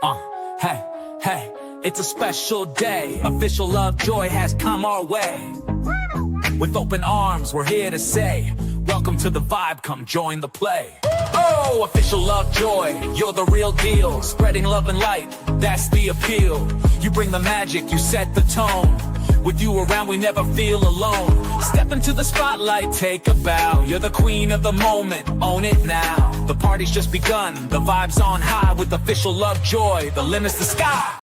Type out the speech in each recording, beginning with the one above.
Hey, hey, it's a special day. Official Lovejoy has come our way. With open arms, we're here to say, welcome to the vibe, come join the play. Oh, Official Lovejoy, you're the real deal. Spreading love and light, that's the appeal. You bring the magic, you set the tone. With you around, we never feel alone. Step into the spotlight, take a bow. You're the queen of the moment, own it now. The party's just begun, the vibe's on high. With Official Lovejoy, the limit's the sky.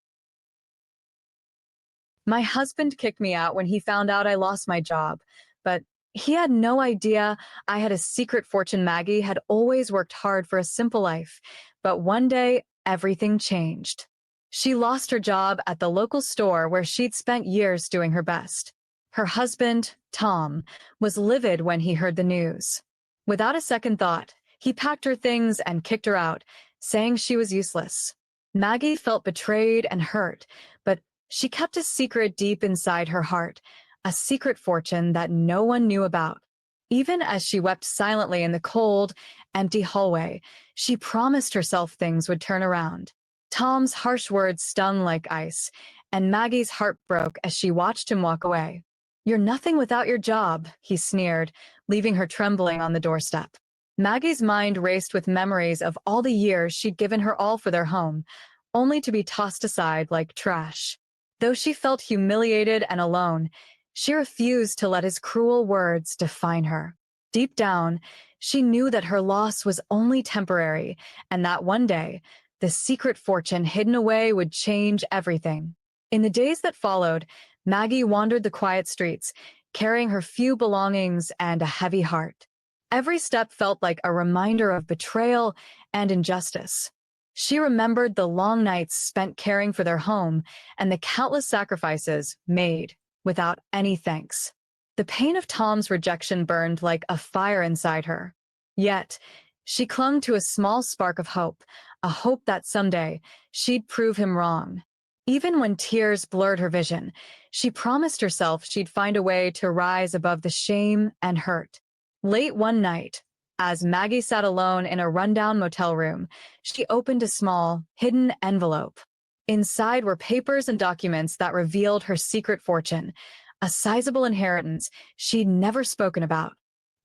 My husband kicked me out when he found out I lost my job, but he had no idea I had a secret fortune. Maggie had always worked hard for a simple life, but one day everything changed. She lost her job at the local store where she'd spent years doing her best. Her husband, Tom, was livid when he heard the news. Without a second thought, he packed her things and kicked her out, saying she was useless. Maggie felt betrayed and hurt, but she kept a secret deep inside her heart, a secret fortune that no one knew about. Even as she wept silently in the cold, empty hallway, she promised herself things would turn around. Tom's harsh words stung like ice, and Maggie's heart broke as she watched him walk away. "You're nothing without your job," he sneered, leaving her trembling on the doorstep. Maggie's mind raced with memories of all the years she'd given her all for their home, only to be tossed aside like trash. Though she felt humiliated and alone, she refused to let his cruel words define her. Deep down, she knew that her loss was only temporary, and that one day, the secret fortune hidden away would change everything. In the days that followed, Maggie wandered the quiet streets, carrying her few belongings and a heavy heart. Every step felt like a reminder of betrayal and injustice. She remembered the long nights spent caring for their home and the countless sacrifices made without any thanks. The pain of Tom's rejection burned like a fire inside her. Yet, she clung to a small spark of hope, a hope that someday she'd prove him wrong. Even when tears blurred her vision, she promised herself she'd find a way to rise above the shame and hurt. Late one night, as Maggie sat alone in a rundown motel room, she opened a small, hidden envelope. Inside were papers and documents that revealed her secret fortune, a sizable inheritance she'd never spoken about.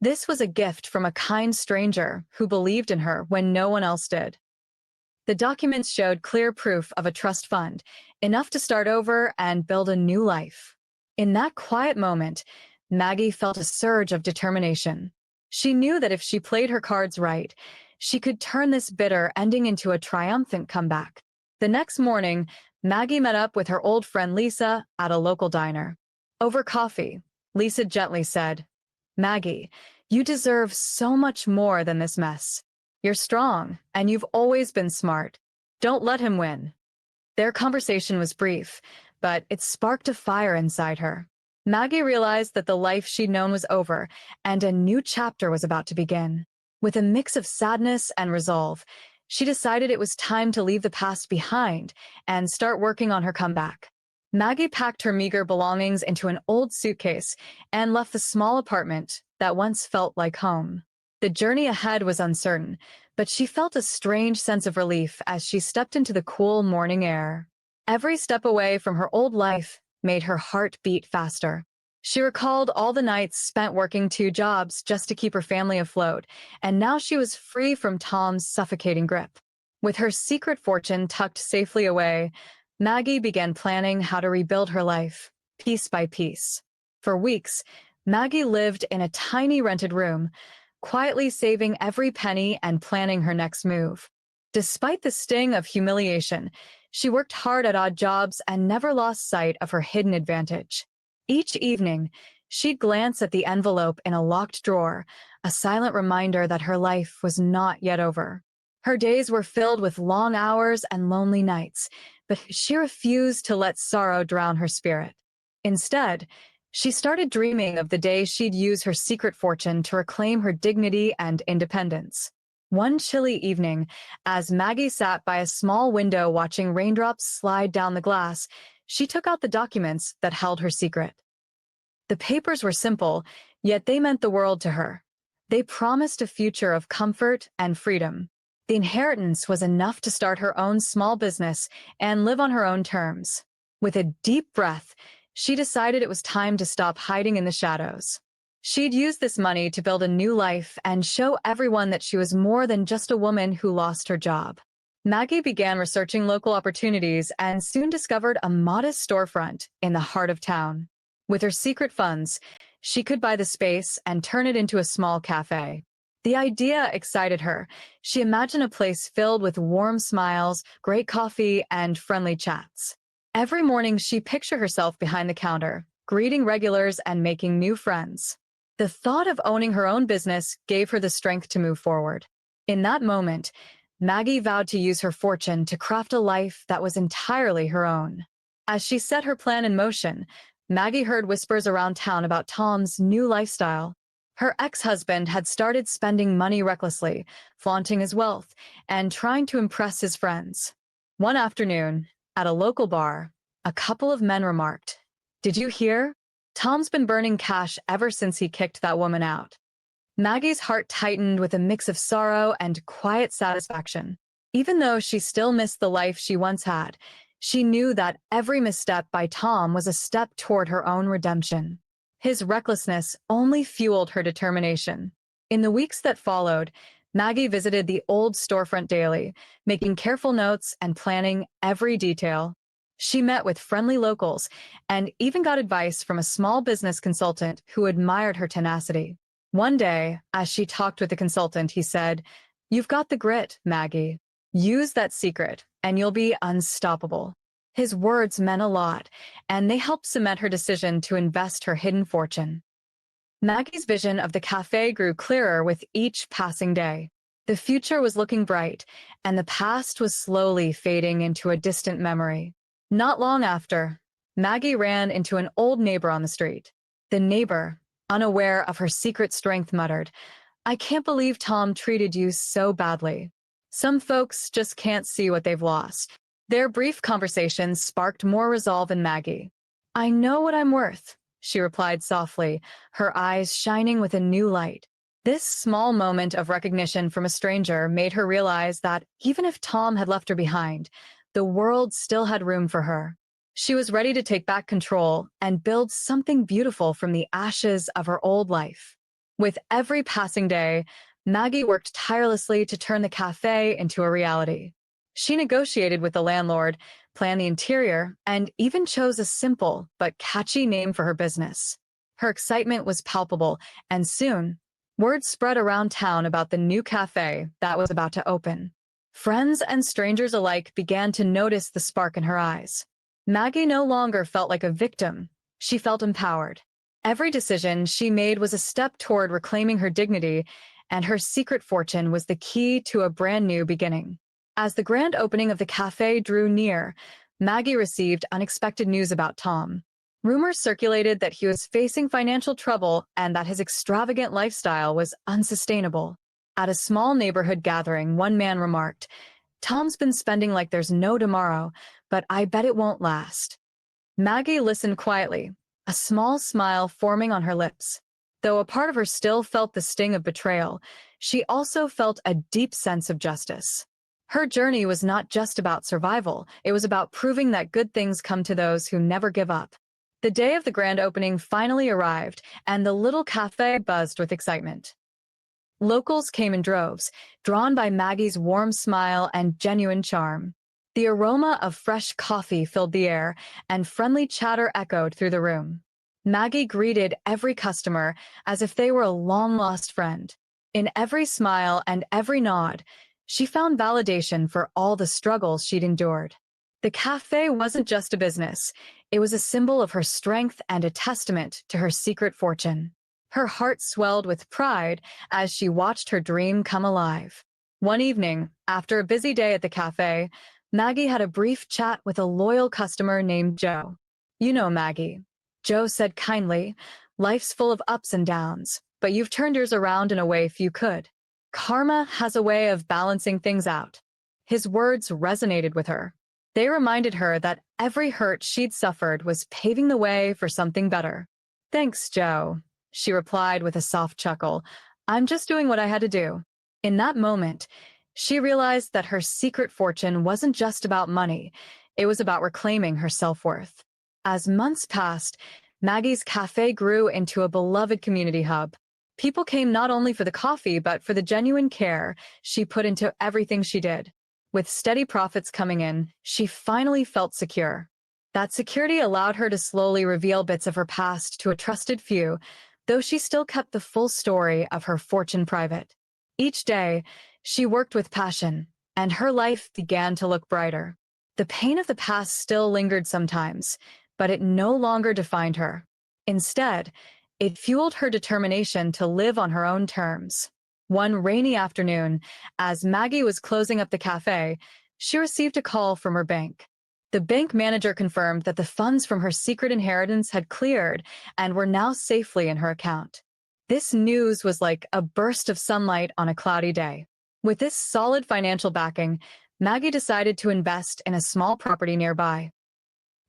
This was a gift from a kind stranger who believed in her when no one else did. The documents showed clear proof of a trust fund, enough to start over and build a new life. In that quiet moment, Maggie felt a surge of determination. She knew that if she played her cards right, she could turn this bitter ending into a triumphant comeback. The next morning, Maggie met up with her old friend Lisa at a local diner. Over coffee, Lisa gently said, "Maggie, you deserve so much more than this mess. You're strong, and you've always been smart. Don't let him win." Their conversation was brief, but it sparked a fire inside her. Maggie realized that the life she'd known was over, and a new chapter was about to begin. With a mix of sadness and resolve, she decided it was time to leave the past behind and start working on her comeback. Maggie packed her meager belongings into an old suitcase and left the small apartment that once felt like home. The journey ahead was uncertain, but she felt a strange sense of relief as she stepped into the cool morning air. Every step away from her old life made her heart beat faster. She recalled all the nights spent working 2 jobs just to keep her family afloat, and now she was free from Tom's suffocating grip. With her secret fortune tucked safely away, Maggie began planning how to rebuild her life, piece by piece. For weeks, Maggie lived in a tiny rented room, quietly saving every penny and planning her next move. Despite the sting of humiliation, she worked hard at odd jobs and never lost sight of her hidden advantage. Each evening, she'd glance at the envelope in a locked drawer, a silent reminder that her life was not yet over. Her days were filled with long hours and lonely nights, but she refused to let sorrow drown her spirit. Instead, she started dreaming of the day she'd use her secret fortune to reclaim her dignity and independence. One chilly evening, as Maggie sat by a small window watching raindrops slide down the glass, she took out the documents that held her secret. The papers were simple, yet they meant the world to her. They promised a future of comfort and freedom. The inheritance was enough to start her own small business and live on her own terms. With a deep breath, she decided it was time to stop hiding in the shadows. She'd use this money to build a new life and show everyone that she was more than just a woman who lost her job. Maggie began researching local opportunities and soon discovered a modest storefront in the heart of town. With her secret funds, she could buy the space and turn it into a small cafe. The idea excited her. She imagined a place filled with warm smiles, great coffee, and friendly chats. Every morning, she pictured herself behind the counter, greeting regulars and making new friends. The thought of owning her own business gave her the strength to move forward. In that moment, Maggie vowed to use her fortune to craft a life that was entirely her own. As she set her plan in motion, Maggie heard whispers around town about Tom's new lifestyle. Her ex-husband had started spending money recklessly, flaunting his wealth, and trying to impress his friends. One afternoon, at a local bar, a couple of men remarked, "Did you hear? Tom's been burning cash ever since he kicked that woman out." Maggie's heart tightened with a mix of sorrow and quiet satisfaction. Even though she still missed the life she once had, she knew that every misstep by Tom was a step toward her own redemption. His recklessness only fueled her determination. In the weeks that followed, Maggie visited the old storefront daily, making careful notes and planning every detail. She met with friendly locals and even got advice from a small business consultant who admired her tenacity. One day, as she talked with the consultant, he said, "You've got the grit, Maggie. Use that secret, and you'll be unstoppable." His words meant a lot, and they helped cement her decision to invest her hidden fortune. Maggie's vision of the cafe grew clearer with each passing day. The future was looking bright, and the past was slowly fading into a distant memory. Not long after, Maggie ran into an old neighbor on the street. The neighbor, unaware of her secret strength, muttered, "I can't believe Tom treated you so badly. Some folks just can't see what they've lost." Their brief conversation sparked more resolve in Maggie. "I know what I'm worth," she replied softly, her eyes shining with a new light. This small moment of recognition from a stranger made her realize that even if Tom had left her behind, the world still had room for her. She was ready to take back control and build something beautiful from the ashes of her old life. With every passing day, Maggie worked tirelessly to turn the cafe into a reality. She negotiated with the landlord, planned the interior, and even chose a simple but catchy name for her business. Her excitement was palpable, and soon, word spread around town about the new cafe that was about to open. Friends and strangers alike began to notice the spark in her eyes. Maggie no longer felt like a victim. She felt empowered. Every decision she made was a step toward reclaiming her dignity, and her secret fortune was the key to a brand new beginning. As the grand opening of the cafe drew near, Maggie received unexpected news about Tom. Rumors circulated that he was facing financial trouble and that his extravagant lifestyle was unsustainable. At a small neighborhood gathering, one man remarked, "Tom's been spending like there's no tomorrow, but I bet it won't last." Maggie listened quietly, a small smile forming on her lips. Though a part of her still felt the sting of betrayal, she also felt a deep sense of justice. Her journey was not just about survival, it was about proving that good things come to those who never give up. The day of the grand opening finally arrived, and the little cafe buzzed with excitement. Locals came in droves, drawn by Maggie's warm smile and genuine charm. The aroma of fresh coffee filled the air, and friendly chatter echoed through the room. Maggie greeted every customer as if they were a long-lost friend. In every smile and every nod, she found validation for all the struggles she'd endured. The cafe wasn't just a business. It was a symbol of her strength and a testament to her secret fortune. Her heart swelled with pride as she watched her dream come alive. One evening, after a busy day at the cafe, Maggie had a brief chat with a loyal customer named Joe. "You know Maggie," Joe said kindly, "life's full of ups and downs, but you've turned yours around in a way few could. Karma has a way of balancing things out." His words resonated with her. They reminded her that every hurt she'd suffered was paving the way for something better. "Thanks, Joe," she replied with a soft chuckle. "I'm just doing what I had to do." In that moment, She realized that her secret fortune wasn't just about money, it was about reclaiming her self-worth. As months passed, Maggie's cafe grew into a beloved community hub. People came not only for the coffee, but for the genuine care she put into everything she did. With steady profits coming in, she finally felt secure. That security allowed her to slowly reveal bits of her past to a trusted few, though she still kept the full story of her fortune private. Each day, she worked with passion, and her life began to look brighter. The pain of the past still lingered sometimes, but it no longer defined her. Instead, it fueled her determination to live on her own terms. One rainy afternoon, as Maggie was closing up the cafe, she received a call from her bank. The bank manager confirmed that the funds from her secret inheritance had cleared and were now safely in her account. This news was like a burst of sunlight on a cloudy day. With this solid financial backing, Maggie decided to invest in a small property nearby,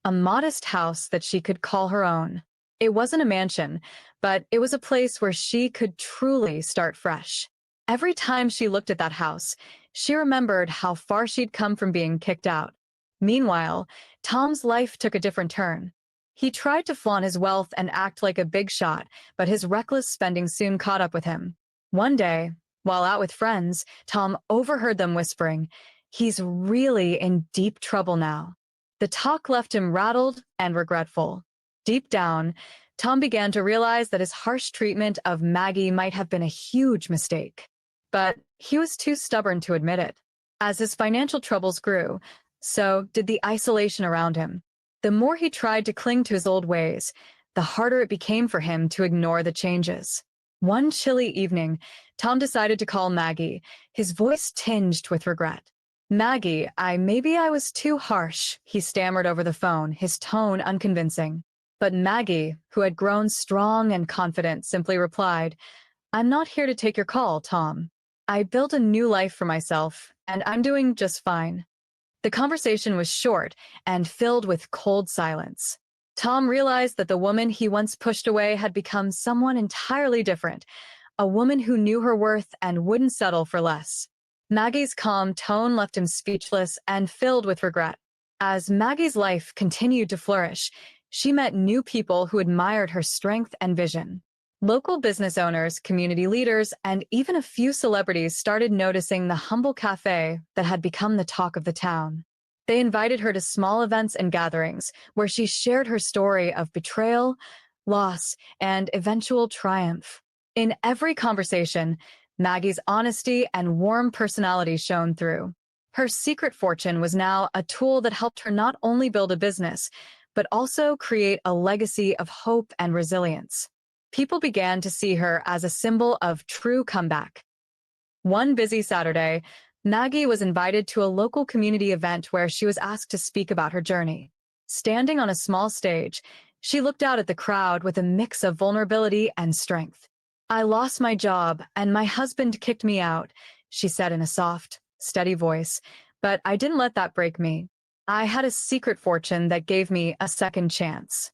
a modest house that she could call her own. It wasn't a mansion, but it was a place where she could truly start fresh. Every time she looked at that house, she remembered how far she'd come from being kicked out. Meanwhile, Tom's life took a different turn. He tried to flaunt his wealth and act like a big shot, but his reckless spending soon caught up with him. One day, while out with friends, Tom overheard them whispering, "He's really in deep trouble now." The talk left him rattled and regretful. Deep down, Tom began to realize that his harsh treatment of Maggie might have been a huge mistake. But he was too stubborn to admit it. As his financial troubles grew, so did the isolation around him. The more he tried to cling to his old ways, the harder it became for him to ignore the changes. One chilly evening, Tom decided to call Maggie, his voice tinged with regret. "Maggie, maybe I was too harsh," he stammered over the phone, his tone unconvincing. But Maggie, who had grown strong and confident, simply replied, "I'm not here to take your call, Tom. I built a new life for myself, and I'm doing just fine." The conversation was short and filled with cold silence. Tom realized that the woman he once pushed away had become someone entirely different, a woman who knew her worth and wouldn't settle for less. Maggie's calm tone left him speechless and filled with regret. As Maggie's life continued to flourish, she met new people who admired her strength and vision. Local business owners, community leaders, and even a few celebrities started noticing the humble cafe that had become the talk of the town. They invited her to small events and gatherings where she shared her story of betrayal, loss, and eventual triumph. In every conversation, Maggie's honesty and warm personality shone through. Her secret fortune was now a tool that helped her not only build a business, but also create a legacy of hope and resilience. People began to see her as a symbol of true comeback. One busy Saturday, Maggie was invited to a local community event where she was asked to speak about her journey. Standing on a small stage, she looked out at the crowd with a mix of vulnerability and strength. "I lost my job, and my husband kicked me out," she said in a soft, steady voice, "but I didn't let that break me. I had a secret fortune that gave me a second chance."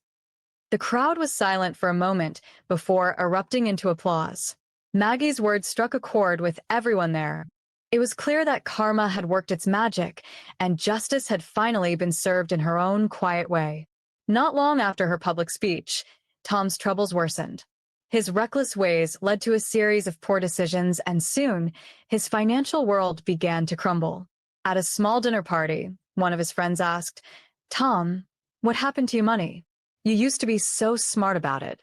The crowd was silent for a moment before erupting into applause. Maggie's words struck a chord with everyone there. It was clear that karma had worked its magic, and justice had finally been served in her own quiet way. Not long after her public speech, Tom's troubles worsened. His reckless ways led to a series of poor decisions, and soon, his financial world began to crumble. At a small dinner party, one of his friends asked, "Tom, what happened to your money? You used to be so smart about it."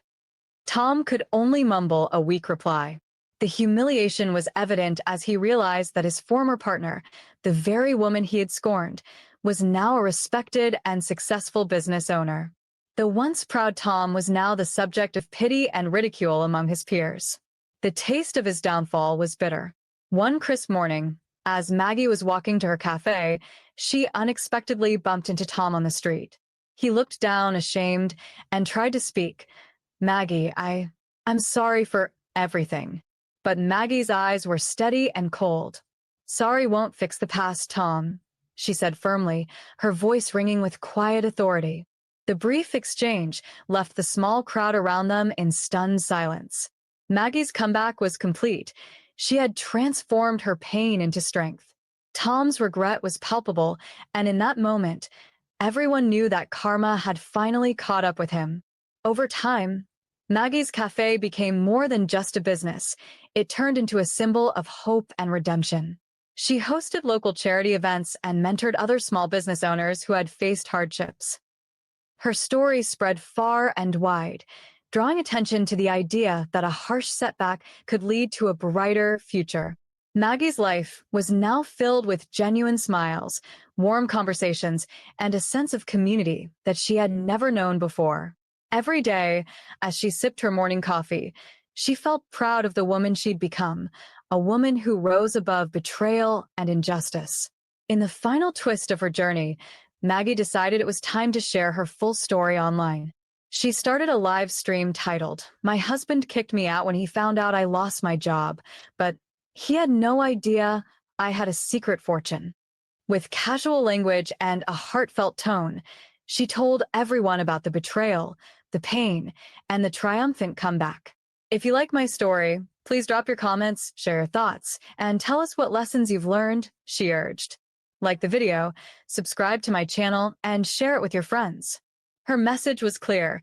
Tom could only mumble a weak reply. The humiliation was evident as he realized that his former partner, the very woman he had scorned, was now a respected and successful business owner. The once proud Tom was now the subject of pity and ridicule among his peers. The taste of his downfall was bitter. One crisp morning, as Maggie was walking to her cafe, she unexpectedly bumped into Tom on the street. He looked down, ashamed, and tried to speak. "Maggie, I'm sorry for everything." But Maggie's eyes were steady and cold. "Sorry won't fix the past, Tom," she said firmly, her voice ringing with quiet authority. The brief exchange left the small crowd around them in stunned silence. Maggie's comeback was complete. She had transformed her pain into strength. Tom's regret was palpable, and in that moment, everyone knew that karma had finally caught up with him. Over time, Maggie's Cafe became more than just a business. It turned into a symbol of hope and redemption. She hosted local charity events and mentored other small business owners who had faced hardships. Her story spread far and wide, drawing attention to the idea that a harsh setback could lead to a brighter future. Maggie's life was now filled with genuine smiles, warm conversations, and a sense of community that she had never known before. Every day, as she sipped her morning coffee, she felt proud of the woman she'd become, a woman who rose above betrayal and injustice. In the final twist of her journey, Maggie decided it was time to share her full story online. She started a live stream titled, "My husband kicked me out when he found out I lost my job, but he had no idea I had a secret fortune." With casual language and a heartfelt tone, she told everyone about the betrayal, the pain, and the triumphant comeback. If you like my story, please drop your comments, share your thoughts, and tell us what lessons you've learned, she urged. Like the video, subscribe to my channel, and share it with your friends. Her message was clear: